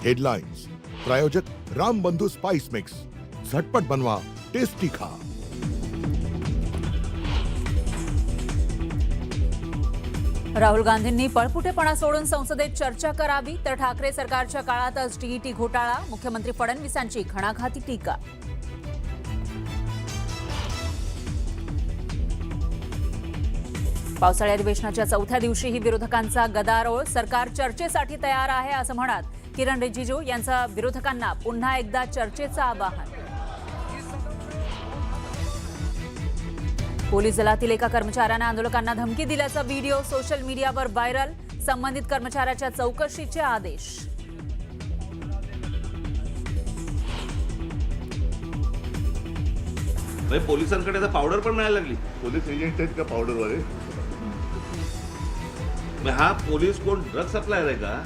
Headlines प्रायोजक राम बंधू spice mix, झटपट बनवा, टेस्टी खा। राहुल गांधींनी पळपुटेपणा सोडून संसदेत चर्चा करावी, तर ठाकरे सरकारच्या काळातच टीईटी घोटाळा, मुख्यमंत्री फडणवीसांची घणाघाती टीका। पावसाळी अधिवेशनाच्या चौथ्या दिवशीही विरोधकांचा गदारोळ, सरकार चर्चेसाठी तयार आहे असं म्हणत किरण रिजिजू यांचं विरोधकांना पुन्हा एकदा चर्चेचं आवाहन। पोलीस दलातील एका कर्मचाऱ्याने आंदोलकांना धमकी दिल्याचा व्हिडिओ सोशल मीडियावर व्हायरल, संबंधित कर्मचाऱ्याच्या चौकशीचे आदेश। पोलिसांकडे तर पावडर पण मिळायला लागली। पोलीस एजंट आहेत का पावडरवाले? हा पोलीस कोण ड्रग सप्लायर आहे का?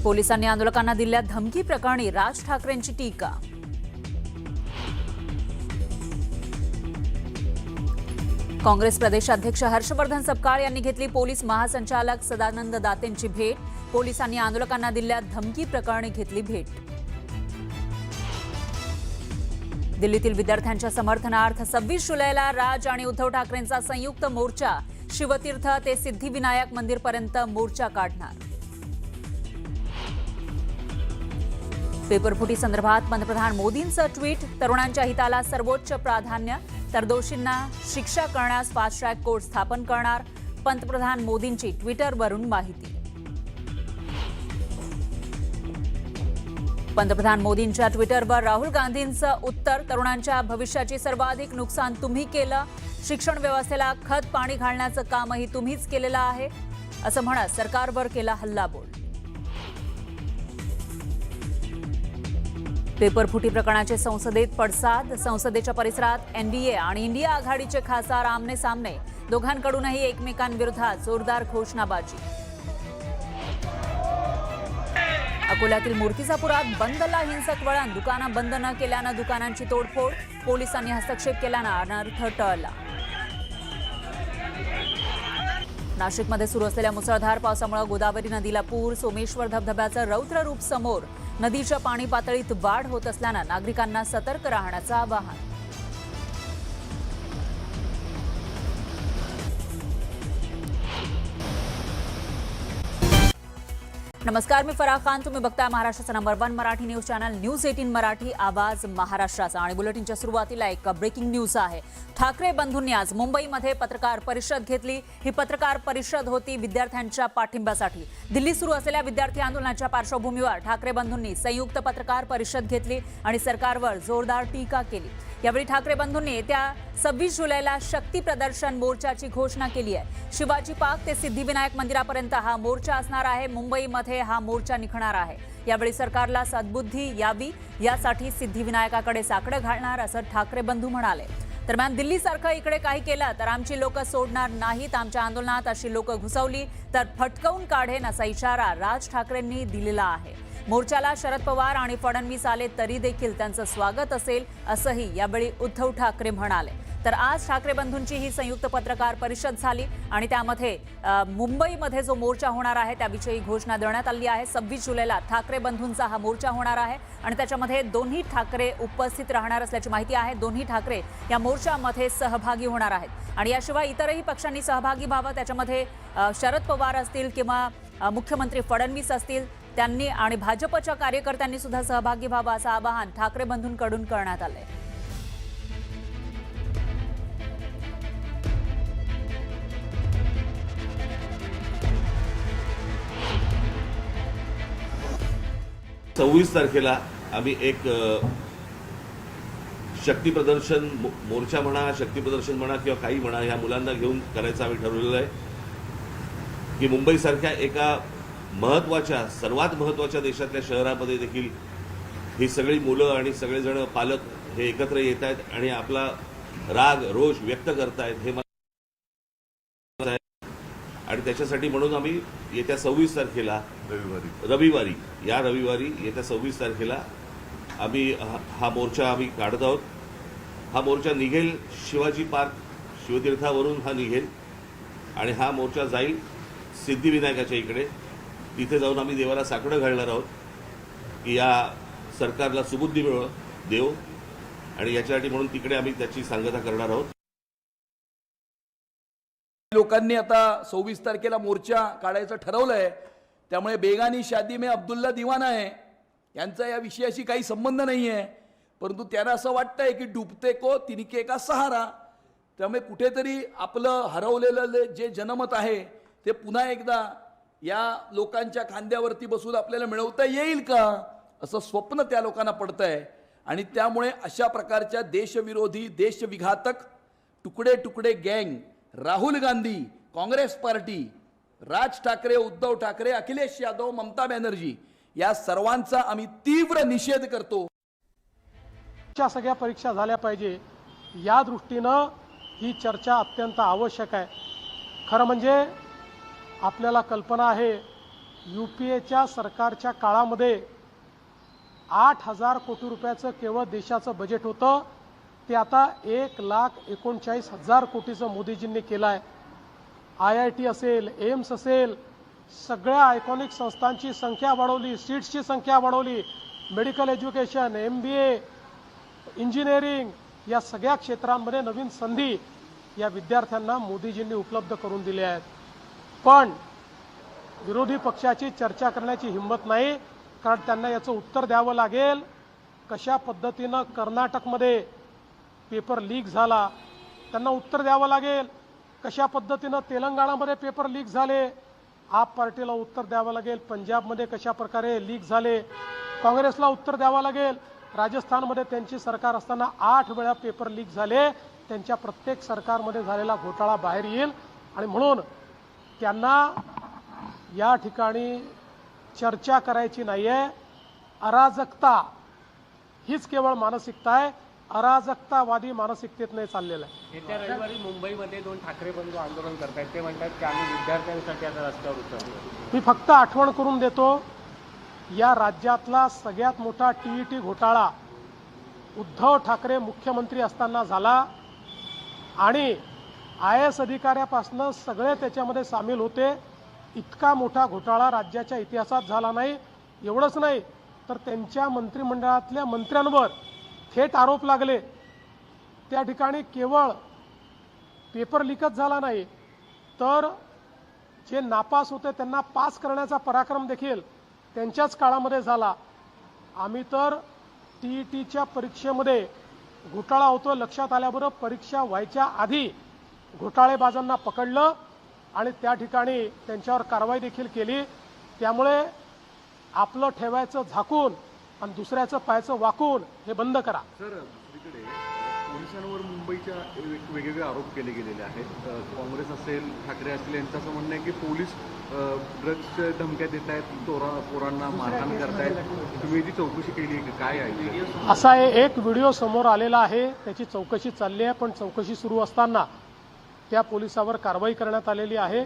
पोलिसांनी आंदोलकांना दिलेल्या धमकी प्रकरणी राज ठाकरेंची टीका। काँग्रेस प्रदेशाध्यक्ष हर्षवर्धन सपकाळ यांनी घेतली पोलीस महासंचालक सदानंद दातेंची भेट, पोलिसांनी आंदोलकांना दिलेल्या धमकी प्रकरणी घेतली भेट। दिल्लीतील विद्यार्थ्यांच्या समर्थनार्थ 26 जुलैला राज आणि उद्धव ठाकरेंचा संयुक्त मोर्चा, शिवतीर्थ ते सिद्धिविनायक मंदिरपर्यंत मोर्चा काढणार। पेपरफुटी संदर्भात पंतप्रधान मोदींचं ट्विट, तरुणांच्या हिताला सर्वोच्च प्राधान्य, तर दोषींना शिक्षा करण्यास फास्ट ट्रॅक कोर्ट स्थापन करणार, पंतप्रधान मोदींची ट्विटरवरून माहिती। पंतप्रधान मोदींच्या ट्विटरवर राहुल गांधींचं उत्तर, तरुणांच्या भविष्याची सर्वाधिक नुकसान तुम्ही केलं, शिक्षण व्यवस्थेला खत पाणी घालण्याचं कामही तुम्हीच केलेलं आहे असं म्हणत सरकारवर केला हल्लाबोल। पेपरफुटी प्रकरणाचे संसदेत पडसाद, संसदेच्या परिसरात एनडीए आणि इंडिया आघाडीचे खासदार आमने सामने, दोघांकडूनही एकमेकांविरोधात जोरदार घोषणाबाजी। अकोल्यातील मूर्तिजापुरात बंदला हिंसक वळण, दुकानं बंद न केल्यानं दुकानांची तोडफोड, पोलिसांनी हस्तक्षेप केल्यानं अनर्थ टळला। नाशिकमध्ये सुरू असलेल्या मुसळधार पावसामुळे गोदावरी नदीला पूर, सोमेश्वर धबधब्याचं रौद्र रूप समोर, नदीच्या पाणी पातळीत वाढ होत असल्यानं नागरिकांना सतर्क राहण्याचं आवाहन। नमस्कार, मी फराह खान, तुम्ही बघताय महाराष्ट्राचा number 1 Marathi news channel news 18 Marathi, आवाज महाराष्ट्राचा। आणि बुलेटिनच्या सुरुवातीला एक ब्रेकिंग न्यूज आहे। ठाकरे बंधूंनी आज मुंबईमध्ये पत्रकार परिषद घेतली। ही पत्रकार परिषद होती विद्यार्थ्यांच्या पाठिंब्यासाठी। दिल्लीत सुरू असलेल्या विद्यार्थी आंदोलनाच्या पार्श्वभूमीवर ठाकरे बंधूंनी संयुक्त पत्रकार परिषद घेतली आणि सरकारवर जोरदार टीका केली। यावेळी ठाकरे बंधूंनी येत्या 26 जुलैला शक्ती प्रदर्शन मोर्चाची घोषणा केली आहे। शिवाजी पार्क ते सिद्धिविनायक मंदिरापर्यंत हा मोर्चा असणार आहे। मुंबईमध्ये हा मोर्चा निघणार आहे। यावेळी सरकारला सद्बुद्धी यावी यासाठी सिद्धिविनायकाकडे साकडं घालणार असं ठाकरे बंधू म्हणाले। दरम्यान दिल्लीसारखं इकडे काही केलं तर आमची लोक सोडणार नाहीत, आमच्या आंदोलनात अशी लोक घुसवली तर फटकवून काढेन असा इशारा राज ठाकरेंनी दिलेला आहे। मोर्चाला शरद पवार आणि फडणवीस आले तरी देखील त्यांचं स्वागत असेल असंही यावेळी उद्धव ठाकरे म्हणाले। तर आज ठाकरे बंधूंची ही संयुक्त पत्रकार परिषद झाली आणि त्यामध्ये मुंबईमध्ये जो मोर्चा होणार आहे त्याविषयी घोषणा देण्यात आली आहे। 26 जुलैला ठाकरे बंधूंचा हा मोर्चा होणार आहे आणि त्याच्यामध्ये दोन्ही ठाकरे उपस्थित राहणार असल्याची माहिती आहे। दोन्ही ठाकरे या मोर्चामध्ये सहभागी होणार आहेत आणि याशिवाय इतरही पक्षांनी सहभागी व्हावं, त्याच्यामध्ये शरद पवार असतील किंवा मुख्यमंत्री फडणवीस असतील, त्यांनी आणि भाजपच्या कार्यकर्त्यांनी सुद्धा सहभागी व्हावं असं आवाहन ठाकरे बंधूंकडून करण्यात आलंय। सव्वीस तारखेला आम्ही एक शक्ती प्रदर्शन मोर्चा म्हणा, शक्ती प्रदर्शन म्हणा किंवा काही म्हणा, ह्या मुलांना घेऊन करायचं आम्ही ठरवलेलं आहे की मुंबईसारख्या एका महत्त्वाच्या, सर्वात महत्त्वाच्या देशातल्या शहरामध्ये देखील ही सगळी मुलं आणि सगळेजण पालक हे एकत्र येत आहेत आणि आपला राग रोष व्यक्त करतायत हे आणि त्याच्यासाठी म्हणून आम्ही येत्या 26 तारखेला रविवारी येत्या 26 तारखेला आम्ही हा मोर्चा आम्ही काढत आहोत। हा मोर्चा निघेल शिवाजी पार्क, शिवतीर्थावरून हा निघेल आणि हा मोर्चा जाईल सिद्धिविनायकाच्या इकडे तिथे जाऊन आम्ही देवाला साकडं घालणार आहोत की या सरकारला सुबुद्धी देव आणि याच्यासाठी म्हणून तिकडे आम्ही त्याची सांगता करणार आहोत. लोकांनी आता 26 तारखेला मोर्चा काढायचं ठरवलंय. त्यामुळे बेगानी शादी में अब्दुल्ला दिवाना आहे यांचा या विषयाशी काही संबंध नाही आहे. परंतु त्यांना असं वाटतंय की डुबते को तिनके का सहारा. त्यामुळे कुठेतरी आपलं हरवलेलं जे जनमत आहे ते पुन्हा एकदा या लोकांच्या खांद्यावरती बसून आपल्याला मिळवता येईल का असं स्वप्न त्या लोकांना पडतंय. आणि त्यामुळे अशा प्रकारच्या देशविरोधी देशविघातक तुकडे तुकडे गँग राहुल गांधी, काँग्रेस पार्टी, राज ठाकरे, उद्धव ठाकरे, अखिलेश यादव, ममता बॅनर्जी या सर्वांचा आम्ही तीव्र निषेध करतो. सगळ्या परीक्षा झाल्या पाहिजे या दृष्टीनं ही चर्चा अत्यंत आवश्यक आहे. खरं म्हणजे आपल्याला कल्पना आहे UPAच्या सरकारच्या काळामध्ये 8,000 कोटी रुपयाचं केवळ देशाचं बजेट होतं. ते आता 1,39,000 कोटीचं मोदीजींनी केलं आहे. IIT असेल, एम्स असेल, सगळ्या आयकॉनिक संस्थांची संख्या वाढवली, सीट्सची संख्या वाढवली, मेडिकल एज्युकेशन, MBA, इंजिनिअरिंग या सगळ्या क्षेत्रांमध्ये नवीन संधी या विद्यार्थ्यांना मोदीजींनी उपलब्ध करून दिल्या आहेत. पण विरोधी पक्षाची चर्चा करण्याची हिंमत नाही, कारण त्यांना याचं उत्तर द्यावं लागेल. कशा पद्धतीनं कर्नाटकमध्ये पेपर लीक झाला त्यांना उत्तर द्यावं लागेल. कशा पद्धतीनं तेलंगणामध्ये पेपर लीक झाले आप पार्टीला उत्तर द्यावं लागेल. पंजाबमध्ये कशा प्रकारे लीक झाले काँग्रेसला उत्तर द्यावं लागेल. राजस्थानमध्ये त्यांची सरकार असताना 8 वेळा पेपर लीक झाले. त्यांच्या प्रत्येक सरकारमध्ये झालेला घोटाळा बाहेर येईल. आणि म्हणून त्यांना या ठिकाणी चर्चा करायची नाही आहे. अराजकता हीच केवळ मानसिकता आहे. अराजकतावादी मानसिकतेत नाही चाललेलं आहे. येत्या रविवारी मुंबईमध्ये 2 ठाकरे बंधू आंदोलन करतायत. ते म्हणतात की आम्ही विद्यार्थ्यांसाठी आता रस्त्यावर उतरलो. मी फक्त आठवण करून देतो, या राज्यातला सगळ्यात मोठा TET घोटाळा उद्धव ठाकरे मुख्यमंत्री असताना झाला आणि IAS अधिकाऱ्यापासून सगळे त्याच्यामध्ये सामील होते. इतका मोठा घोटाळा राज्याच्या इतिहासात झाला नाही. एवढंच नाही तर त्यांच्या मंत्रिमंडळातल्या मंत्र्यांवर थेट आरोप लागले. त्या ठिकाणी केवळ पेपर लीकच झाला नाही तर जे नापास होते त्यांना पास करण्याचा पराक्रम देखील त्यांच्याच काळामध्ये झाला. आम्ही तर TETच्या परीक्षेमध्ये घोटाळा होतो लक्षात आल्याबरोबर परीक्षा व्हायच्या आधी घोटाळेबाजांना पकडलं आणि त्या ठिकाणी त्यांच्यावर कारवाई देखील केली. त्यामुळे आपलं ठेवायचं झाकून आणि दुसऱ्याचं पायाचं वाकून हे बंद करा. सर, दुसरीकडे पोलिसांवर मुंबईच्या वेगवेगळे आरोप केले गेलेले आहेत. काँग्रेस असेल, ठाकरे असतील यांचं असं म्हणणं आहे की पोलीस ड्रग्सच्या धमक्या देत आहेत, पोरांना मारहाण करतायत. तुम्ही याची चौकशी केली आहे? काय आहे असा एक व्हिडिओ समोर आलेला आहे, त्याची चौकशी चालली आहे. पण चौकशी सुरू असताना त्या पोलिसावर कारवाई करण्यात आलेली आहे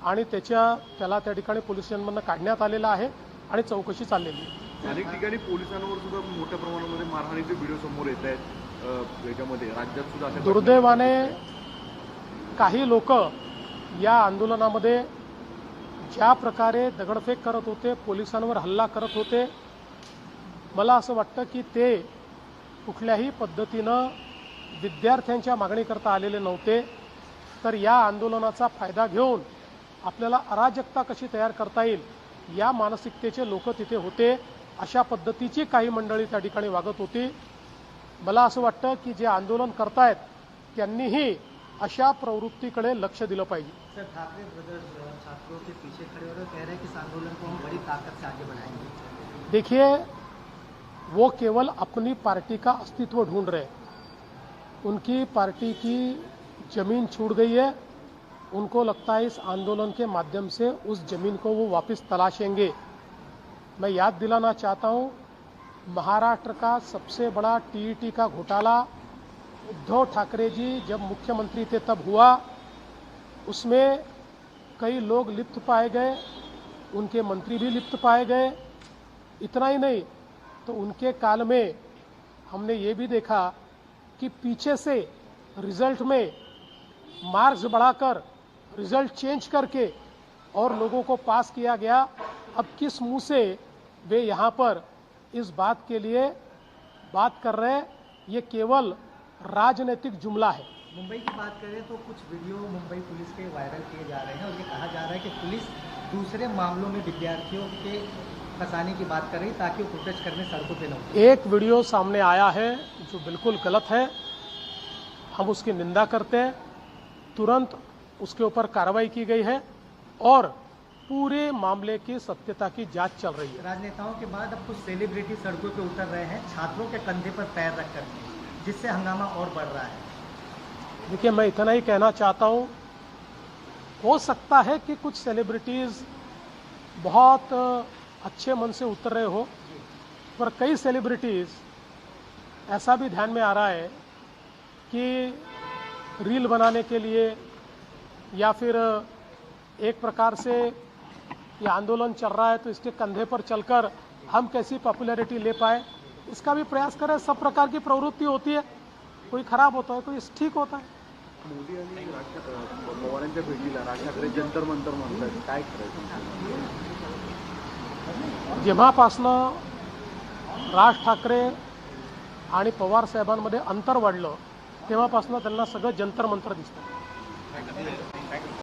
आणि त्याला त्या ठिकाणी पोलीस स्टेशनमधून काढण्यात आलेलं आहे आणि चौकशी चाललेली आहे. अनेक ठिकाणी पोलिसांवर सुद्धा मोठ्या प्रमाणामध्ये मारहाणीचे व्हिडिओ समोर येत आहेत. याच्यामध्ये राज्यात सुद्धा अशा दुर्दैवाने काही लोक या आंदोलनामध्ये ज्या प्रकारे दगडफेक करत होते, पोलिसांवर हल्ला करत होते, मला असं वाटतं की ते कुठल्याही पद्धतीनं विद्यार्थ्यांच्या मागणीकरता आलेले नव्हते. तर या आंदोलनाचा फायदा घेऊन आपल्याला अराजकता कशी तयार करता येईल या मानसिकतेचे लोक तिथे होते. अशा पद्धतीची काही मंडळी त्या ठिकाणी वागत होती. मला असं वाटतं की जे आंदोलन करतायत त्यांनीही अशा प्रवृत्तीकडे लक्ष दिलं पाहिजे. सर, ठाकरे ब्रदर्स छात्रों के पीछे खड़े हो कह रहे हैं कि इस आंदोलन को हम बड़ी ताकत से आगे बढ़ाएंगे. देखिए, वो केवल अपनी पार्टी का अस्तित्व ढूंढ रहे हैं. उनकी पार्टी की जमीन छूट गई है. उनको लगता है इस आंदोलन के माध्यम से उस जमीन को वो वापस तलाशेंगे. मैं याद दिलाना चाहता हूँ, महाराष्ट्र का सबसे बड़ा TET का घोटाला उद्धव ठाकरे जी जब मुख्यमंत्री थे तब हुआ. उसमें कई लोग लिप्त पाए गए, उनके मंत्री भी लिप्त पाए गए. इतना ही नहीं तो उनके काल में हमने ये भी देखा कि पीछे से रिजल्ट में मार्क्स बढ़ाकर रिजल्ट चेंज करके और लोगों को पास किया गया. अब किस मुंह से वे यहाँ पर इस बात के लिए बात कर रहे हैं, ये केवल राजनीतिक जुमला है। मुंबई की बात करें तो कुछ वीडियो मुंबई पुलिस के वायरल किए जा रहे हैं और ये कहा जा रहा है कि पुलिस दूसरे मामलों में विद्यार्थियों के फंसाने की बात कर रही ताकि वो प्रोटेस्ट करने सड़कों पे न उतरें। एक वीडियो सामने आया है जो बिल्कुल गलत है, हम उसकी निंदा करते हैं। तुरंत उसके ऊपर कार्रवाई की गई है और पूरे मामले की सत्यता की जांच चल रही है। राजनेताओं के बाद अब कुछ सेलिब्रिटी सड़कों पे उतर रहे हैं छात्रों के कंधे पर पैर रखकर, जिससे हंगामा और बढ़ रहा है। देखिए, मैं इतना ही कहना चाहता हूं, हो सकता है कि कुछ सेलिब्रिटीज बहुत अच्छे मन से उतर रहे हो, पर कई सेलिब्रिटीज ऐसा भी ध्यान में आ रहा है कि रील बनाने के लिए या फिर एक प्रकार से ये आंदोलन चल रहा है तो इसके कंधे पर चलकर हम कैसी पॉपुलैरिटी ले पाए, इसका भी प्रयास करें। सब प्रकार की प्रवृत्ति होती है, कोई खराब होता है, कोई ठीक होता है। मोदी आणि पवारांच्या भेटीला राज ठाकरे जंतर मंतर म्हणतात, काय करायचं? जेव्हापासनं राज ठाकरे आणि पवार साहेबांमध्ये अंतर वाढलं तेव्हापासनं त्यांना सगळं जंतर मंतर दिसतं।